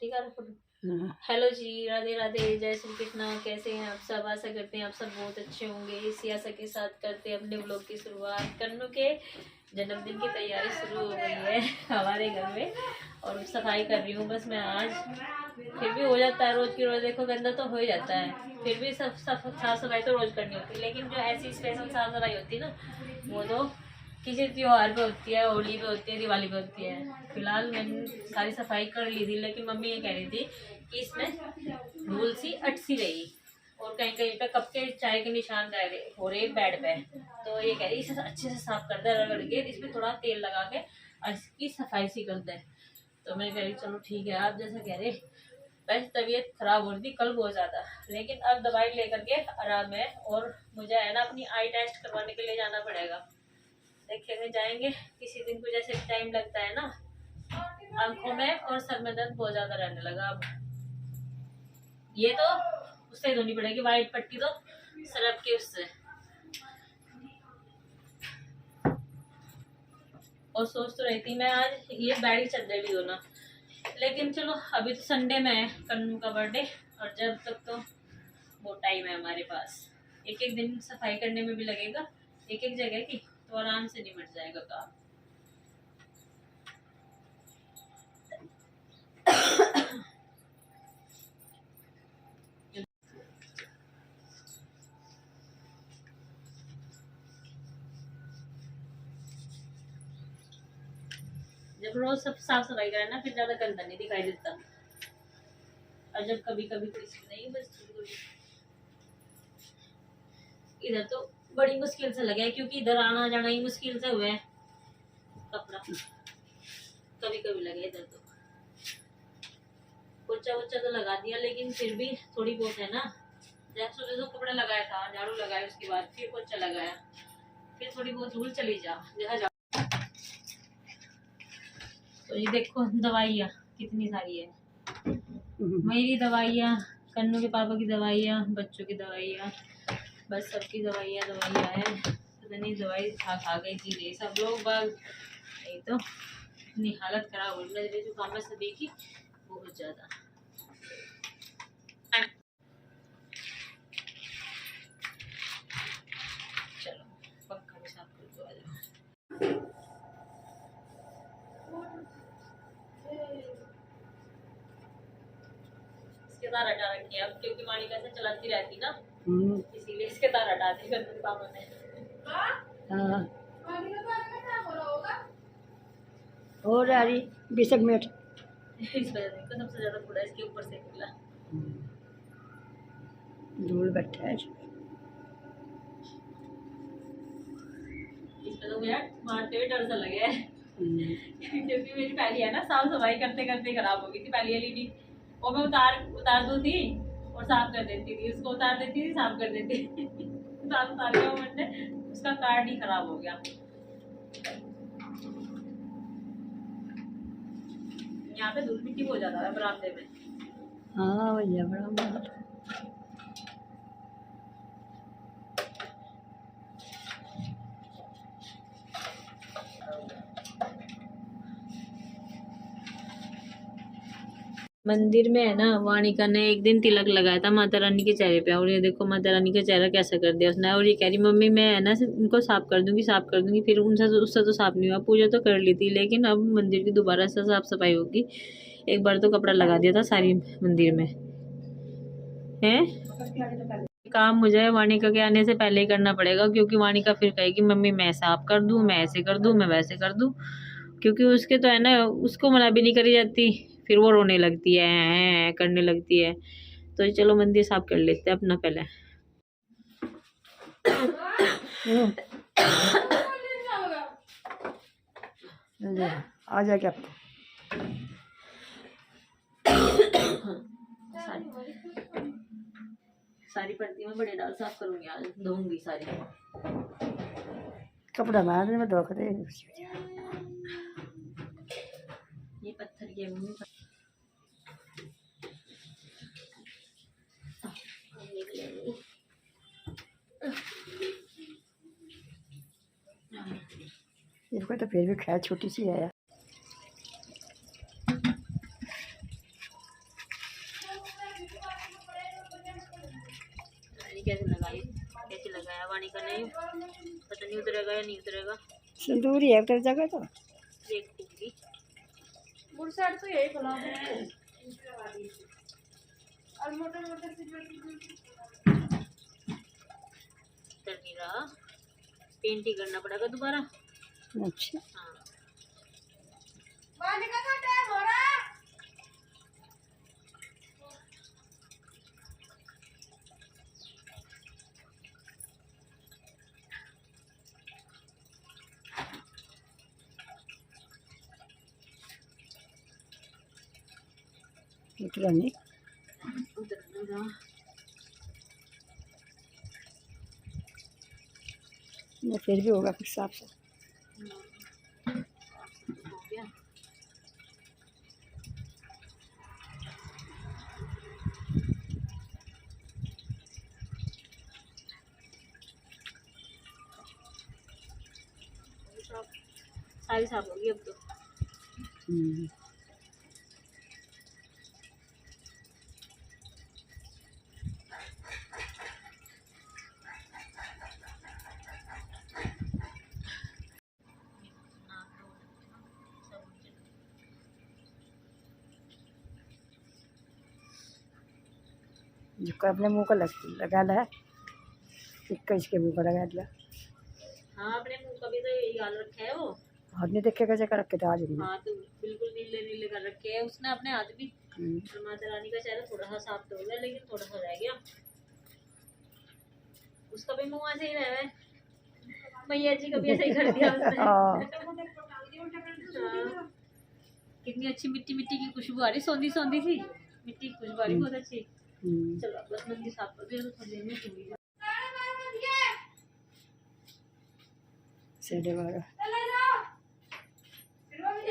ठीक है। हेलो जी, राधे राधे, जय श्री कृष्णा। कैसे हैं आप सब? आशा करते हैं आप सब बहुत अच्छे होंगे। इसी आशा के साथ करते हैं अपने ब्लॉग की शुरुआत। कन्नू के जन्मदिन की तैयारी शुरू हो गई है हमारे घर में, और सफाई कर रही हूँ बस मैं आज। फिर भी हो जाता है, रोज की रोज देखो गंदा तो हो ही जाता है, फिर भी सब साफ सफाई तो रोज करनी होती है। लेकिन जो ऐसी स्पेशल साफ सफाई होती है ना, वो तो किसी त्योहार पे होती है, होली पे होती है, दिवाली पे होती है। फिलहाल मैंने सारी सफाई कर ली थी, लेकिन मम्मी ये कह रही थी कि इसमें धूल सी अटसी रही, और कहीं कहीं पे कप के चाय के निशान रह रहे हो रहे बेड पे। तो ये कह रही इसे अच्छे से साफ कर दे, रगड़ के इसमें थोड़ा तेल लगा के और इसकी सफाई सी कर दे। तो मैं कह रही चलो ठीक है, आप जैसा कह रहे। वैसे तबीयत खराब हो रही थी कल बहुत ज़्यादा, लेकिन अब दवाई लेकर के आराम है। और मुझे है ना अपनी आई टेस्ट करवाने के लिए जाना पड़ेगा। देखेंगे, जाएंगे किसी दिन को, जैसे टाइम लगता है ना। आंखों में और सर में दर्द बहुत ज़्यादा रहने लगा अब। ये तो उससे धोनी पड़ेगी, वाइट पट्टी तो सरफ के उससे। और सोच तो रही थी मैं आज ये बैडी चद्दर भी धोना, लेकिन चलो अभी तो संडे में है कन्नू का बर्थडे, और जब तक तो वो टाइम है हमारे पास। एक एक दिन सफाई करने में भी लगेगा, एक एक जगह की, तो आराम से निपट जाएगा काम। जब रोज सब साफ सफाई करें ना, फिर ज्यादा गंदा नहीं दिखाई देता। और जब कभी कभी किसी नहीं, बस इधर तो बड़ी मुश्किल से लगे, क्योंकि इधर आना जाना ही मुश्किल से हुआ है। कपड़ा कभी कभी लगे इधर तो पोछा वोछा तो लगा दिया, लेकिन फिर भी थोड़ी बहुत है ना। जब सुबह तो कपड़ा लगाया था, झाड़ू लगाया, उसके बाद फिर पोछा लगाया, फिर थोड़ी बहुत धूल चली जा। तो ये देखो दवाइयाँ कितनी सारी है, मेरी दवाइयाँ, कन्नू के पापा की दवाइयाँ, बच्चों की दवाइयाँ, बस सबकी दवाइयाँ है। पता नहीं दवाई खा खा गई थी सब लोग बाग। नहीं तो इतनी हालत खराब हो रही जो काम सभी की बहुत ज्यादा। चलो पंखा भी साफ कर दो, आ जाओ। इसके तार हटा रखी है अब, क्योंकि मानिका से चलाती रहती ना, इसीलिए इसके तार हटा दिए पापा ने। हाँ हो रही 20 मिनट इस वजह से सबसे ज्यादा कूड़ा इसके ऊपर से निकला, धूल बैठा है इसमें। तो यार मारते हुए डर सा लगे है क्योंकि मेरी पहली है ना, साफ सफाई करते करते खराब हो गई थी पहली एलईडी। वो मैं उतार दूँ थी और साफ कर देती थी, उसको उतार देती थी, साफ कर देती उतार दिया मैंने, उसका कार्ड ही खराब हो गया। यहाँ पे धूल मिट्टी हो जाता है बरामदे में। हाँ भैया बरामदा मंदिर में है ना, वाणिका ने एक दिन तिलक लगाया था माता रानी के चेहरे पे, और ये देखो माता रानी का चेहरा कैसा कर दिया उसने। और ये कह रही मम्मी मैं है ना इनको साफ कर दूंगी। फिर उनसे उससे तो साफ नहीं हुआ, पूजा तो कर ली थी, लेकिन अब मंदिर की दोबारा से साफ सफाई होगी। एक बार तो कपड़ा लगा दिया था सारी मंदिर में है। काम मुझे वाणिका के आने से पहले ही करना पड़ेगा, क्योंकि वाणिका फिर कहेगी मम्मी मैं साफ कर दूं, मैं ऐसे कर दूं, मैं वैसे कर दूं। क्योंकि उसके तो है ना, उसको मना भी नहीं करी जाती, फिर वो रोने लगती है करने लगती है। तो चलो मंदिर साफ कर लेते हैं अपना पहले। आ जाएगा आपको सारी पड़ती में बड़े डाल साफ करूंगी, आज धोऊंगी सारी। कपड़ा मारने में धोख दे। ये पत्थर की मम्मी इसको तो फिर भी खैर छोटी सी है। कैसे लगाई, कैसे लगाया वाणी का, नहीं पता नहीं उतरेगा या नहीं उतरेगा। सिंदूरी है उतर जगह तो देखूंगी मुरसाट तो यही बना और मोटर मोटर से चल नहीं रहा, पेंट ही करना पड़ेगा दोबारा। अच्छा हाँ उतरा नहीं उधर नहीं रहा। ये फिर भी होगा कुछ साफ से। हो गया सारी साफ होगी अब तो। जो अपने मुंह को लगा है, इसके मुंह को लगा दिया। हाँ अपने मुंह का भी तो यही हाल रखा है वो। हाथ नहीं देखेगा जैसे रख के तो आज हाँ तो बिल्कुल नीले नीले कर रखे है उसने अपने हाथ भी। माता रानी का चेहरा थोड़ा सा साफ तो हो गया लेकिन थोड़ा सा रह गया। उसका भी मुंह ऐसे ही रह है, मैया जी का भी ऐसे ही कर दिया उसने। हाँ। कितनी अच्छी मिट्टी मिट्टी की खुशबू आ रही, सौंधी सौंधी सी मिट्टी की खुशबू आ रही, बहुत अच्छी। चलो बस मंदी साफ कर दिया तो थोड़ी देर में होगी।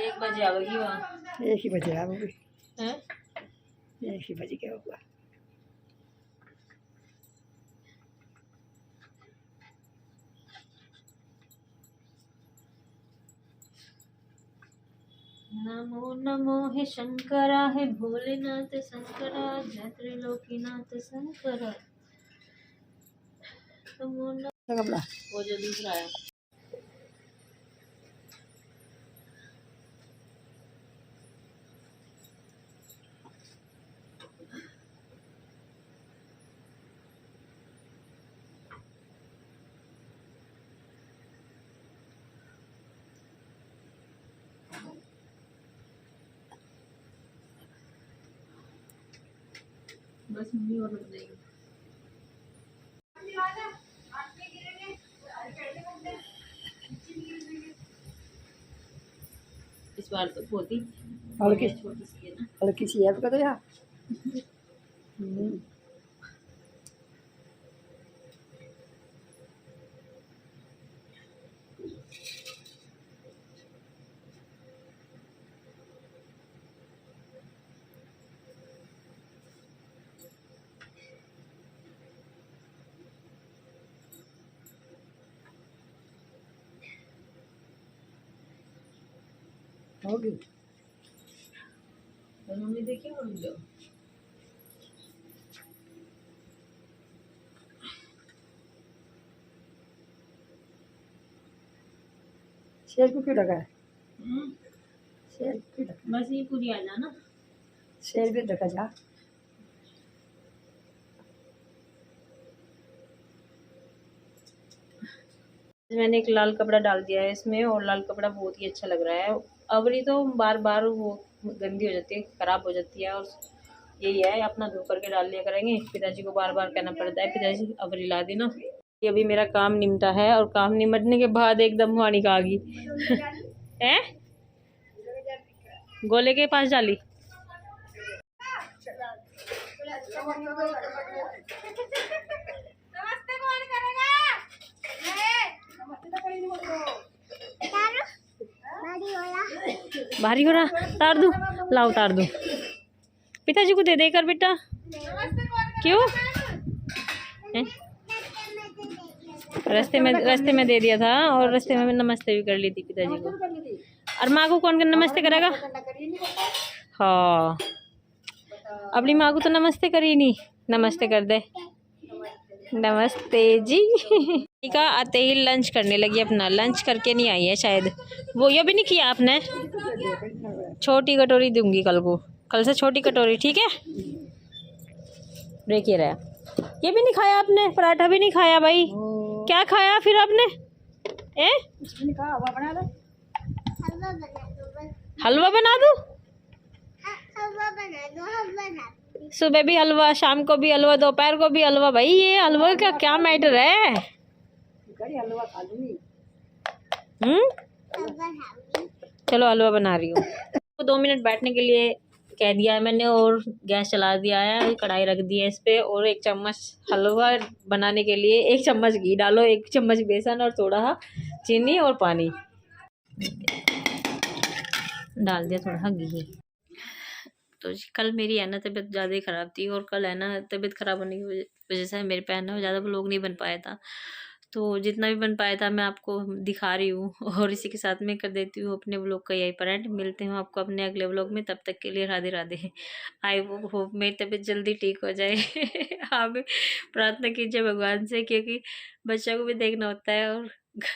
1 बजे आवेगी वहाँ। 1 ही बजे आवेगी। हैं 1 ही बजे क्या होगा। नमो नमो हे शंकरा, हे भोलेनाथ शंकरा, जय त्रिलोकीनाथ शंकरा। नमो नमो। वो जो दूसरा है बस मम्मी और बन जाएगी। इस बार तो बहुत ही हल्की छोटी सी है ना, हल्की सी है तो यार। होगी तो मम्मी देखिए और जाओ। शेर को क्यों लगा है? शेर क्यों लगा? बस ये पूरी आ जाना। शेर भी रखा जा। मैंने एक लाल कपड़ा डाल दिया है इसमें और लाल कपड़ा बहुत ही अच्छा लग रहा है। अबरी तो बार बार वो गंदी हो जाती है, खराब हो जाती है और यही है अपना धो करके डाल लिया करेंगे। पिताजी को बार बार कहना पड़ता है पिताजी अबरी ला देना। ये अभी मेरा काम निमटा है और काम निमटने के बाद एकदम वाणी का आ गई है गोले के पास डाली। भारी हो रहा, तार दूं? लाओ तार दूं, पिताजी को दे देकर बेटा। क्यों? रास्ते में दे दिया था और रास्ते में नमस्ते भी कर ली थी पिताजी को। और माँ को कौन नमस्ते करेगा? हाँ अपनी माँ को तो नमस्ते करी नहीं, नमस्ते कर दे। नमस्ते जी। का आते ही लंच करने लगी, अपना लंच करके नहीं आई है शायद, वो ये भी नहीं किया आपने। छोटी कटोरी दूंगी कल को, कल से छोटी कटोरी, ठीक है। देखिए रहा, ये भी नहीं खाया आपने, पराठा भी नहीं खाया भाई, क्या खाया फिर आपने? हलवा बना दूं? सुबह भी हलवा, शाम को भी हलवा, दोपहर को भी हलवा, भाई ये हलवा का क्या मैटर है? चलो हलवा बना रही हूँ। तो 2 मिनट बैठने के लिए कह दिया है मैंने, और गैस चला दिया है, कढ़ाई रख दी है इस पे, और 1 चम्मच हलवा बनाने के लिए 1 चम्मच घी डालो, 1 चम्मच बेसन और थोड़ा चीनी और पानी डाल दिया, थोड़ा घी। तो कल मेरी है ना तबीयत ज़्यादा ही ख़राब थी, और कल है ना तबीयत ख़राब होने की वजह से मेरे पे है ना ज़्यादा व्लॉग नहीं बन पाया था। तो जितना भी बन पाया था मैं आपको दिखा रही हूँ, और इसी के साथ में कर देती हूँ अपने व्लॉग का यही पार्ट। मिलते हैं आपको अपने अगले व्लॉग में, तब तक के लिए राधे राधे। आई होप मेरी तबीयत जल्दी ठीक हो जाए। आप भी प्रार्थना कीजिए भगवान से, क्योंकि बच्चों को भी देखना होता है और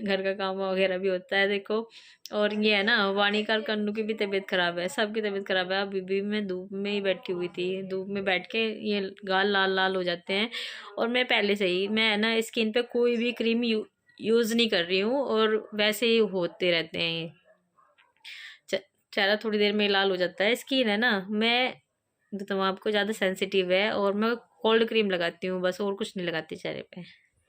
घर का काम वगैरह भी होता है, देखो। और ये है ना वाणी का, कन्नू की भी तबीयत ख़राब है, सबकी तबीयत ख़राब है। अभी भी मैं धूप में ही बैठी हुई थी, धूप में बैठ के ये गाल लाल लाल हो जाते हैं। और मैं पहले से ही, मैं है ना स्किन पे कोई भी क्रीम यूज़ नहीं कर रही हूँ, और वैसे ही होते रहते हैं ये चेहरा थोड़ी देर में लाल हो जाता है। स्किन है ना, मैं बताऊँ आपको, ज़्यादा सेंसिटिव है, और मैं कोल्ड क्रीम लगाती हूँ बस, और कुछ नहीं लगाती चेहरे पे।